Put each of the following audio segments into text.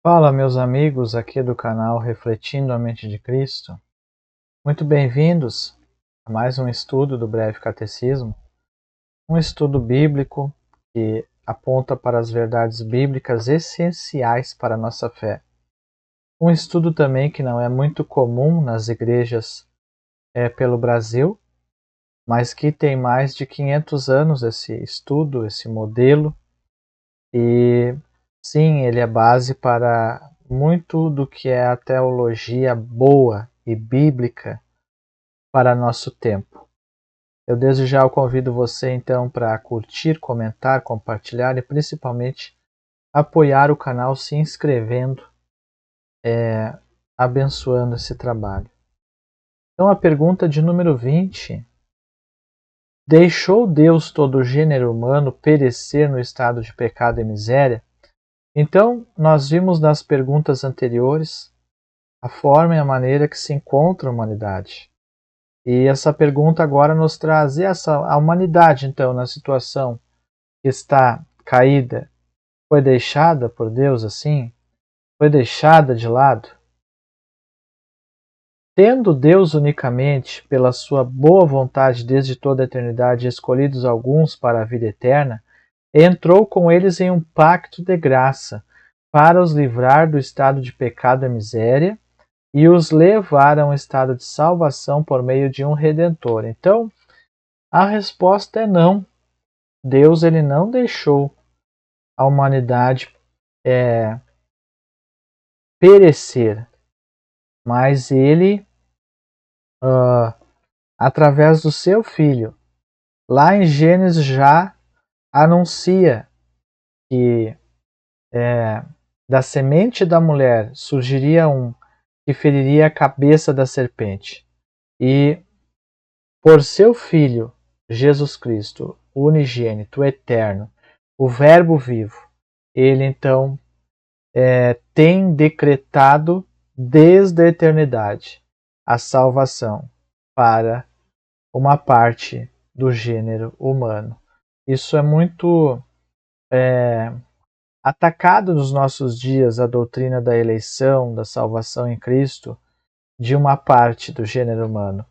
Fala, meus amigos aqui do canal Refletindo a Mente de Cristo. Muito bem-vindos a mais um estudo do Breve Catecismo, um estudo bíblico que aponta para as verdades bíblicas essenciais para a nossa fé. Um estudo também que não é muito comum nas igrejas pelo Brasil, mas que tem mais de 500 anos esse estudo, esse modelo, e sim, ele é base para muito do que é a teologia boa e bíblica para nosso tempo. Eu desde já convido você então para curtir, comentar, compartilhar e principalmente apoiar o canal se inscrevendo, abençoando esse trabalho. Então a pergunta de número 20: deixou Deus todo o gênero humano perecer no estado de pecado e miséria? Então, nós vimos nas perguntas anteriores a forma e a maneira que se encontra a humanidade. E essa pergunta agora nos traz a humanidade, então, na situação que está caída, foi deixada por Deus assim? Foi deixada de lado? Tendo Deus unicamente, pela sua boa vontade desde toda a eternidade, escolhidos alguns para a vida eterna, entrou com eles em um pacto de graça, para os livrar do estado de pecado e miséria, e os levar a um estado de salvação por meio de um Redentor. Então, a resposta é não. Deus ele não deixou a humanidade perecer, mas ele, através do seu Filho, lá em Gênesis já anuncia que da semente da mulher surgiria um que feriria a cabeça da serpente. E por seu Filho, Jesus Cristo, o unigênito, o eterno, o Verbo vivo, ele então tem decretado desde a eternidade a salvação para uma parte do gênero humano. Isso é muito atacado nos nossos dias, a doutrina da eleição, da salvação em Cristo, de uma parte do gênero humano.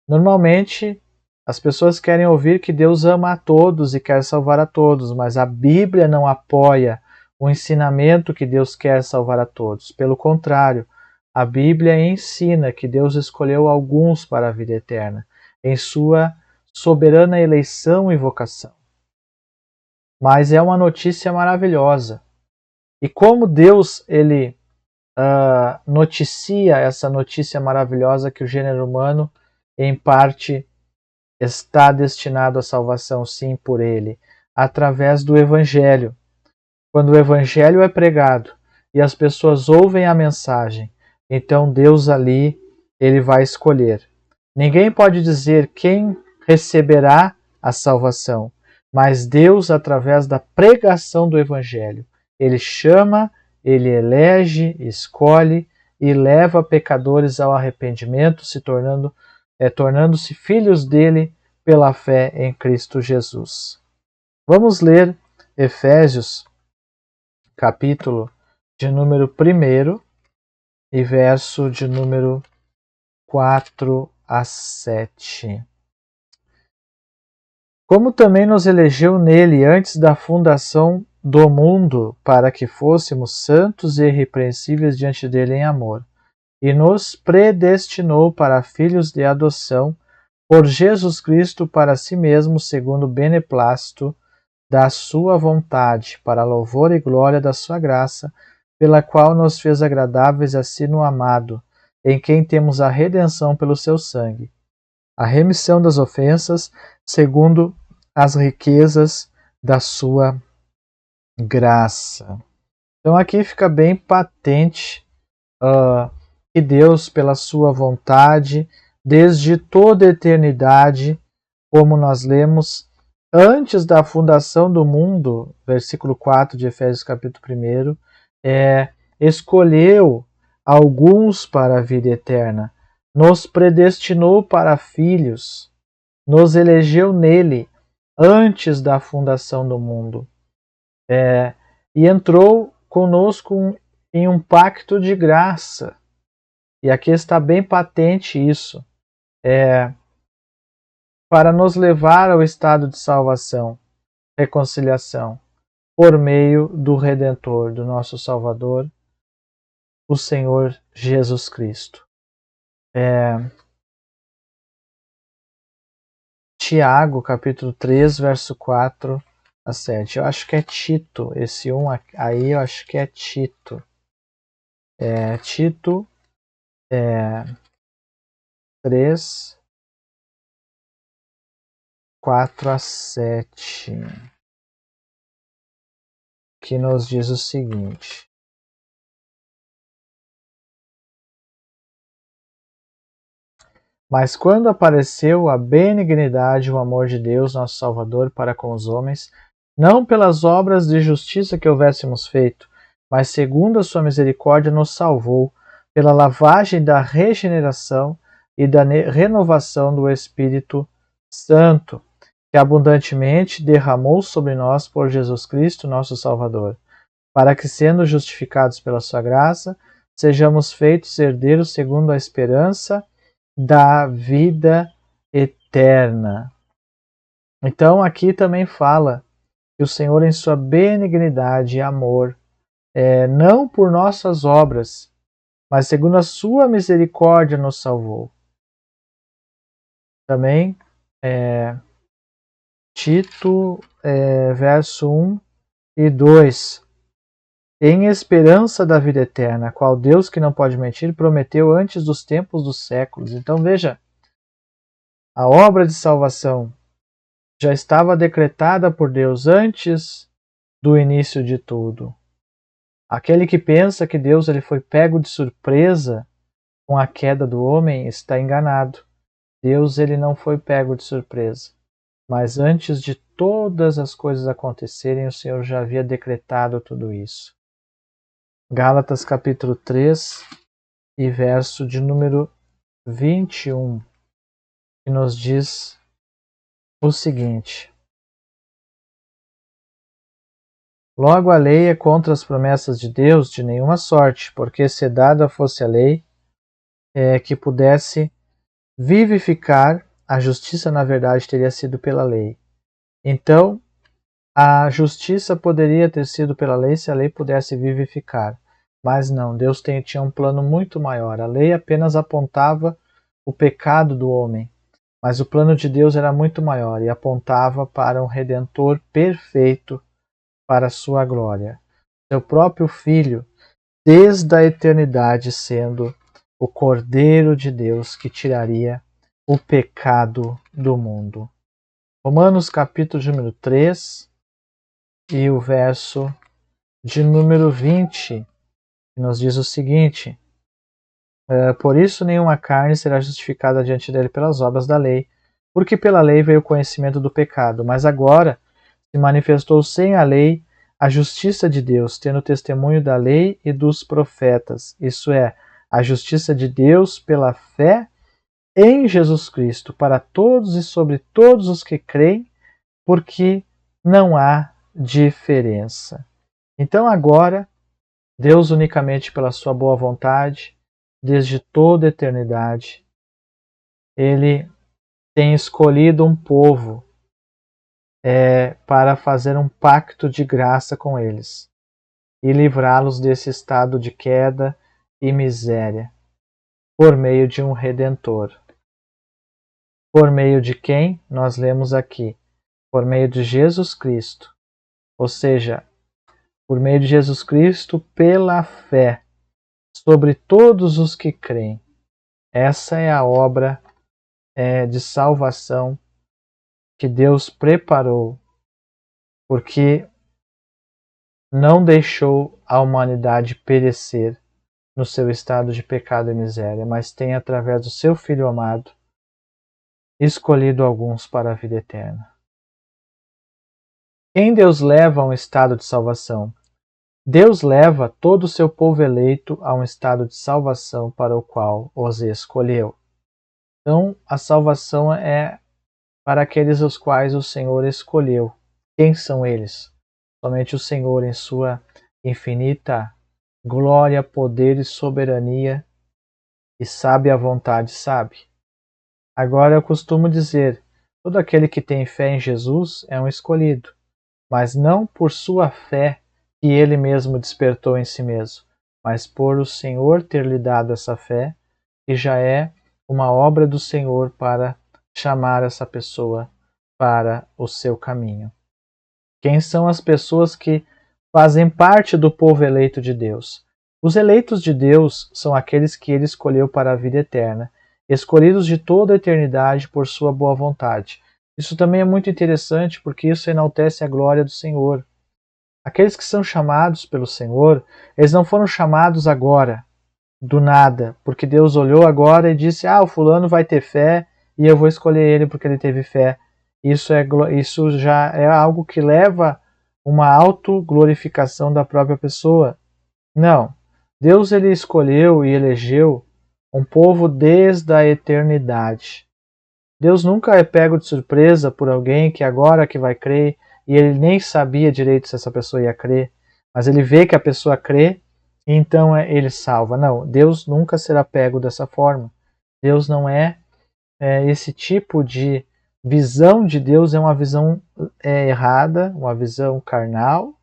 Normalmente, as pessoas querem ouvir que Deus ama a todos e quer salvar a todos, mas a Bíblia não apoia o ensinamento que Deus quer salvar a todos. Pelo contrário, a Bíblia ensina que Deus escolheu alguns para a vida eterna, em sua soberana eleição e vocação. Mas é uma notícia maravilhosa. E como Deus ele noticia essa notícia maravilhosa que o gênero humano, em parte, está destinado à salvação, sim, por ele, através do Evangelho. Quando o Evangelho é pregado e as pessoas ouvem a mensagem, então Deus ali, ele vai escolher. Ninguém pode dizer quem receberá a salvação, mas Deus, através da pregação do Evangelho, ele chama, ele elege, escolhe e leva pecadores ao arrependimento, tornando-se filhos dele pela fé em Cristo Jesus. Vamos ler Efésios, capítulo de número 1 e verso de número 4 a 7. Como também nos elegeu nele antes da fundação do mundo, para que fôssemos santos e irrepreensíveis diante dele em amor, e nos predestinou para filhos de adoção por Jesus Cristo para si mesmo, segundo o beneplácito da sua vontade, para louvor e glória da sua graça, pela qual nos fez agradáveis a si no amado, em quem temos a redenção pelo seu sangue, a remissão das ofensas, segundo as riquezas da sua graça. Então aqui fica bem patente que Deus, pela sua vontade, desde toda a eternidade, como nós lemos, antes da fundação do mundo, versículo 4 de Efésios capítulo 1, escolheu alguns para a vida eterna, nos predestinou para filhos, nos elegeu nele antes da fundação do mundo, e entrou conosco em um pacto de graça. E aqui está bem patente isso, para nos levar ao estado de salvação, reconciliação, por meio do Redentor, do nosso Salvador, o Senhor Jesus Cristo. Tiago, capítulo 3, verso 4 a 7. Eu acho que é Tito, esse 1 aí eu acho que é Tito. Tito 3, 4 a 7, que nos diz o seguinte: Mas quando apareceu a benignidade e o amor de Deus, nosso Salvador, para com os homens, não pelas obras de justiça que houvéssemos feito, mas segundo a sua misericórdia nos salvou, pela lavagem da regeneração e da renovação do Espírito Santo, que abundantemente derramou sobre nós por Jesus Cristo, nosso Salvador, para que, sendo justificados pela sua graça, sejamos feitos herdeiros segundo a esperança da vida eterna. Então aqui também fala que o Senhor, em sua benignidade e amor, não por nossas obras, mas segundo a sua misericórdia nos salvou. Também Tito, verso 1 e 2. Em esperança da vida eterna, a qual Deus, que não pode mentir, prometeu antes dos tempos dos séculos. Então veja, a obra de salvação já estava decretada por Deus antes do início de tudo. Aquele que pensa que Deus ele foi pego de surpresa com a queda do homem está enganado. Deus ele não foi pego de surpresa, mas antes de todas as coisas acontecerem, o Senhor já havia decretado tudo isso. Gálatas capítulo 3 e verso de número 21, que nos diz o seguinte: Logo a lei é contra as promessas de Deus de nenhuma sorte, porque se dada fosse a lei que pudesse vivificar, a justiça na verdade teria sido pela lei. Então, a justiça poderia ter sido pela lei se a lei pudesse vivificar. Mas não, Deus tinha um plano muito maior. A lei apenas apontava o pecado do homem, mas o plano de Deus era muito maior e apontava para um Redentor perfeito para a sua glória. Seu próprio Filho, desde a eternidade, sendo o Cordeiro de Deus que tiraria o pecado do mundo. Romanos capítulo de número 3 e o verso de número 20, que nos diz o seguinte: Por isso nenhuma carne será justificada diante dele pelas obras da lei, porque pela lei veio o conhecimento do pecado, mas agora se manifestou sem a lei a justiça de Deus, tendo testemunho da lei e dos profetas, isso é, a justiça de Deus pela fé em Jesus Cristo, para todos e sobre todos os que creem, porque não há diferença. Então agora, Deus unicamente pela sua boa vontade, desde toda a eternidade, Ele tem escolhido um povo para fazer um pacto de graça com eles e livrá-los desse estado de queda e miséria, por meio de um Redentor. Por meio de quem? Nós lemos aqui. Por meio de Jesus Cristo. Ou seja, por meio de Jesus Cristo, pela fé, sobre todos os que creem. Essa é a obra de salvação que Deus preparou, porque não deixou a humanidade perecer no seu estado de pecado e miséria, mas tem, através do seu Filho amado, escolhido alguns para a vida eterna. Quem Deus leva a um estado de salvação? Deus leva todo o seu povo eleito a um estado de salvação para o qual os escolheu. Então, a salvação é para aqueles os quais o Senhor escolheu. Quem são eles? Somente o Senhor, em sua infinita glória, poder e soberania, e sabe a vontade, sabe. Agora eu costumo dizer, todo aquele que tem fé em Jesus é um escolhido, mas não por sua fé que ele mesmo despertou em si mesmo, mas por o Senhor ter lhe dado essa fé, que já é uma obra do Senhor para chamar essa pessoa para o seu caminho. Quem são as pessoas que fazem parte do povo eleito de Deus? Os eleitos de Deus são aqueles que ele escolheu para a vida eterna, escolhidos de toda a eternidade por sua boa vontade. Isso também é muito interessante porque isso enaltece a glória do Senhor. Aqueles que são chamados pelo Senhor, eles não foram chamados agora, do nada, porque Deus olhou agora e disse: o fulano vai ter fé e eu vou escolher ele porque ele teve fé. Isso já é algo que leva uma autoglorificação da própria pessoa. Não. Deus ele escolheu e elegeu um povo desde a eternidade. Deus nunca é pego de surpresa por alguém que agora que vai crer e ele nem sabia direito se essa pessoa ia crer, mas ele vê que a pessoa crê e então ele salva. Não, Deus nunca será pego dessa forma. Deus não é esse tipo de visão de Deus, é uma visão errada, uma visão carnal,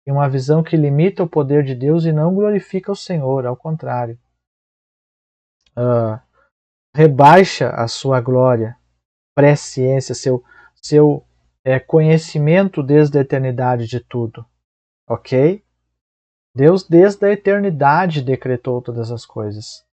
e uma visão que limita o poder de Deus e não glorifica o Senhor, ao contrário. Rebaixa a sua glória, presciência, seu conhecimento desde a eternidade de tudo. Ok? Deus desde a eternidade decretou todas as coisas.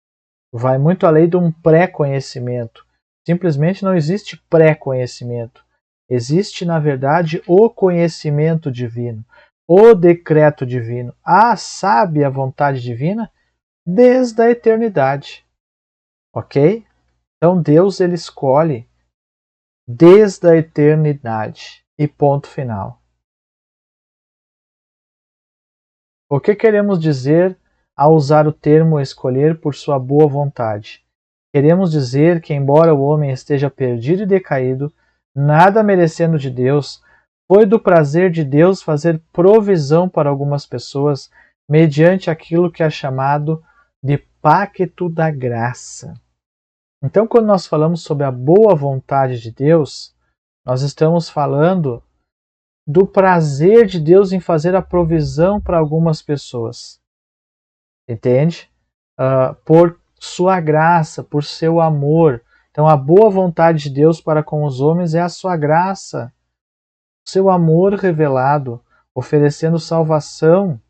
Vai muito além de um pré-conhecimento. Simplesmente não existe pré-conhecimento. Existe, na verdade, o conhecimento divino, o decreto divino. Sabe a vontade divina desde a eternidade. Ok? Então Deus ele escolhe desde a eternidade. E ponto final. O que queremos dizer ao usar o termo escolher por sua boa vontade? Queremos dizer que, embora o homem esteja perdido e decaído, nada merecendo de Deus, foi do prazer de Deus fazer provisão para algumas pessoas mediante aquilo que é chamado de pacto da graça. Então, quando nós falamos sobre a boa vontade de Deus, nós estamos falando do prazer de Deus em fazer a provisão para algumas pessoas. Entende? Por sua graça, por seu amor. Então, a boa vontade de Deus para com os homens é a sua graça, seu amor revelado, oferecendo salvação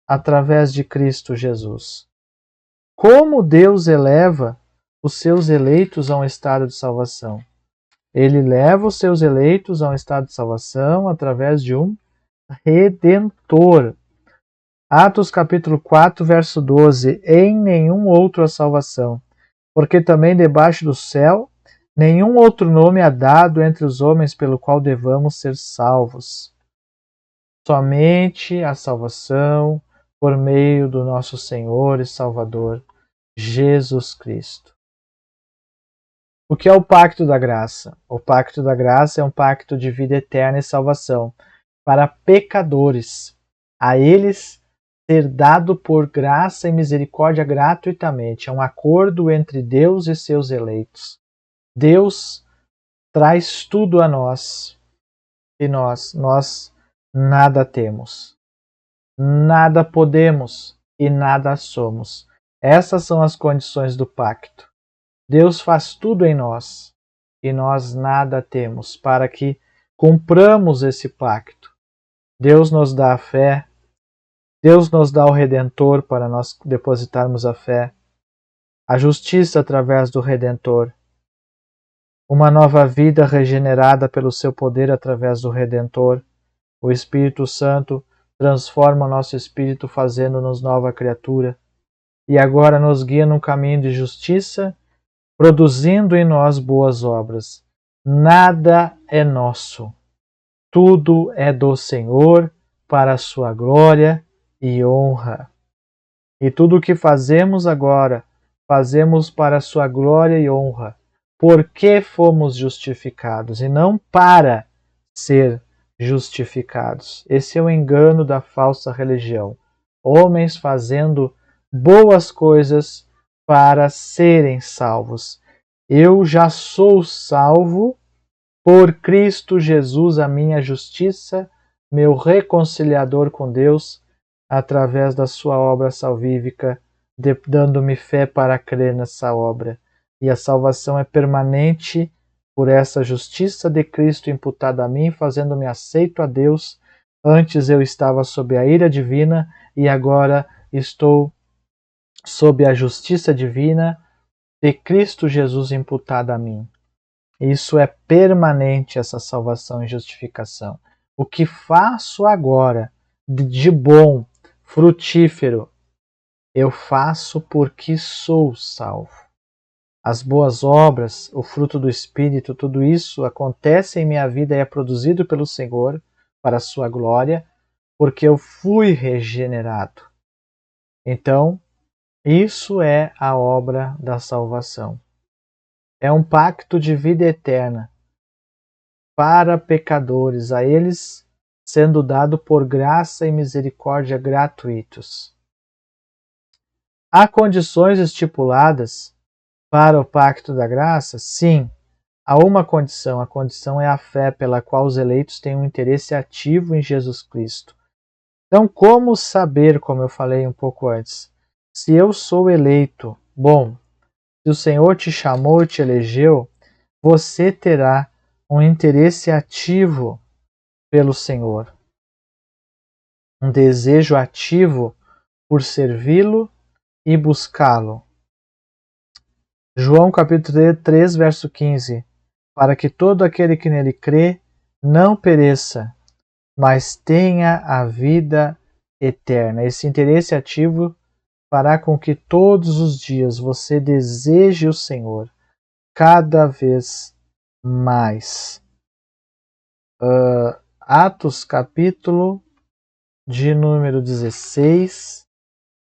através de Cristo Jesus. Como Deus eleva os seus eleitos a um estado de salvação? Ele leva os seus eleitos a um estado de salvação através de um Redentor. Atos capítulo 4, verso 12. Em nenhum outro há salvação, porque também debaixo do céu nenhum outro nome há dado entre os homens pelo qual devamos ser salvos. Somente a salvação por meio do nosso Senhor e Salvador, Jesus Cristo. O que é o pacto da graça? O pacto da graça é um pacto de vida eterna e salvação para pecadores. A eles ser dado por graça e misericórdia gratuitamente. É um acordo entre Deus e seus eleitos. Deus traz tudo a nós e nós nada temos, nada podemos e nada somos. Essas são as condições do pacto. Deus faz tudo em nós e nós nada temos para que cumpramos esse pacto. Deus nos dá a fé, Deus nos dá o Redentor para nós depositarmos a fé, a justiça através do Redentor, uma nova vida regenerada pelo seu poder através do Redentor. O Espírito Santo transforma o nosso espírito, fazendo-nos nova criatura, e agora nos guia num caminho de justiça, produzindo em nós boas obras. Nada é nosso. Tudo é do Senhor, para a sua glória e honra. E tudo o que fazemos agora, fazemos para a sua glória e honra, porque fomos justificados, e não para ser justificados. Esse é o engano da falsa religião. homens fazendo boas coisas para serem salvos. Eu já sou salvo por Cristo Jesus, a minha justiça, meu reconciliador com Deus, através da sua obra salvífica, dando-me fé para crer nessa obra. E a salvação é permanente por essa justiça de Cristo imputada a mim, fazendo-me aceito a Deus. Antes eu estava sob a ira divina e agora estou sob a justiça divina de Cristo Jesus imputada a mim. Isso é permanente, essa salvação e justificação. O que faço agora de bom, frutífero, eu faço porque sou salvo. As boas obras, o fruto do Espírito, tudo isso acontece em minha vida e é produzido pelo Senhor para a sua glória, porque eu fui regenerado. Então, isso é a obra da salvação. É um pacto de vida eterna para pecadores, a eles sendo dado por graça e misericórdia gratuitos. Há condições estipuladas para o pacto da graça? Sim, há uma condição. A condição é a fé pela qual os eleitos têm um interesse ativo em Jesus Cristo. Então, como saber, como eu falei um pouco antes, se eu sou eleito? Bom, se o Senhor te chamou e te elegeu, você terá um interesse ativo pelo Senhor, um desejo ativo por servi-lo e buscá-lo. João capítulo 3, verso 15. Para que todo aquele que nele crê não pereça, mas tenha a vida eterna. Esse interesse ativo fará com que todos os dias você deseje o Senhor cada vez mais. Atos capítulo de número 16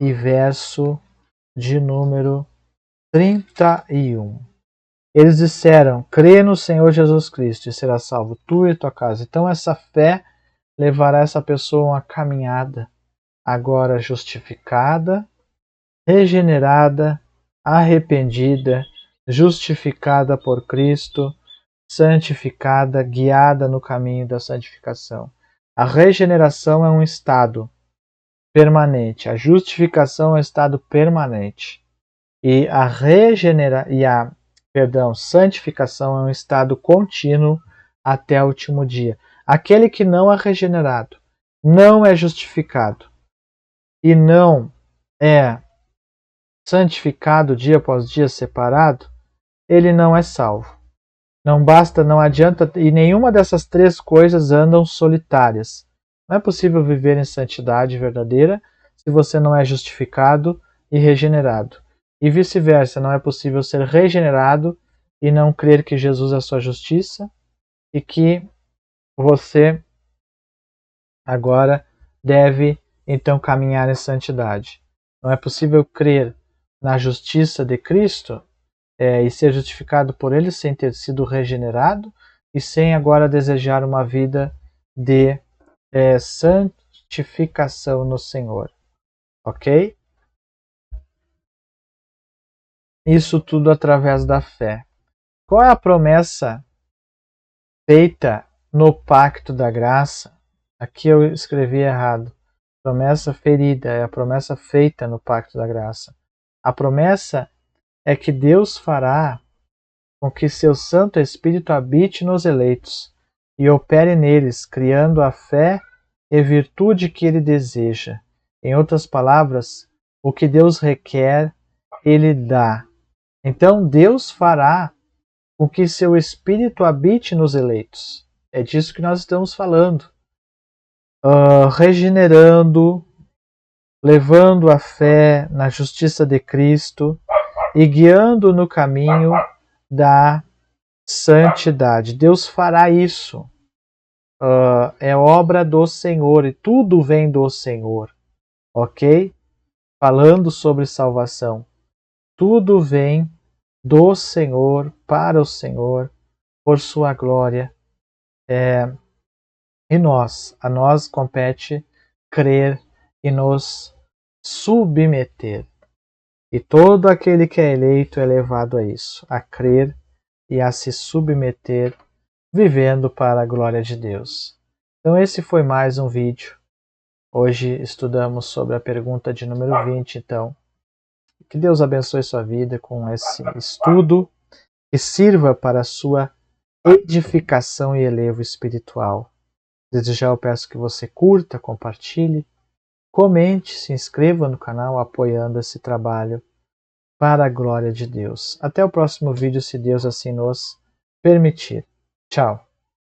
e verso de número 31. Eles disseram: crê no Senhor Jesus Cristo e será salvo tu e tua casa. Então essa fé levará essa pessoa a uma caminhada agora justificada, regenerada, arrependida, justificada por Cristo, santificada, guiada no caminho da santificação. A regeneração é um estado permanente, a justificação é um estado permanente. E a santificação é um estado contínuo até o último dia. Aquele que não é regenerado, não é justificado e não é santificado dia após dia separado, ele não é salvo. Não basta, não adianta, e nenhuma dessas três coisas andam solitárias. Não é possível viver em santidade verdadeira se você não é justificado e regenerado. E vice-versa, não é possível ser regenerado e não crer que Jesus é a sua justiça e que você agora deve então caminhar em santidade. Não é possível crer na justiça de Cristo e ser justificado por Ele sem ter sido regenerado e sem agora desejar uma vida de santificação no Senhor. Ok? Isso tudo através da fé. Qual é a promessa feita no pacto da graça? Aqui eu escrevi errado. Promessa ferida é a promessa feita no pacto da graça. A promessa é que Deus fará com que seu Santo Espírito habite nos eleitos e opere neles, criando a fé e virtude que ele deseja. Em outras palavras, o que Deus requer, ele dá. Então Deus fará com que seu Espírito habite nos eleitos. É disso que nós estamos falando. Regenerando, levando a fé na justiça de Cristo e guiando no caminho da santidade. Deus fará isso. É obra do Senhor e tudo vem do Senhor. Ok? Falando sobre salvação. Tudo vem do Senhor, para o Senhor, por sua glória. E a nós compete crer e nos submeter. E todo aquele que é eleito é levado a isso, a crer e a se submeter, vivendo para a glória de Deus. Então esse foi mais um vídeo. Hoje estudamos sobre a pergunta de número 20, então. Que Deus abençoe sua vida com esse estudo, que sirva para a sua edificação e elevo espiritual. Desde já eu peço que você curta, compartilhe, comente, se inscreva no canal apoiando esse trabalho para a glória de Deus. Até o próximo vídeo, se Deus assim nos permitir. Tchau!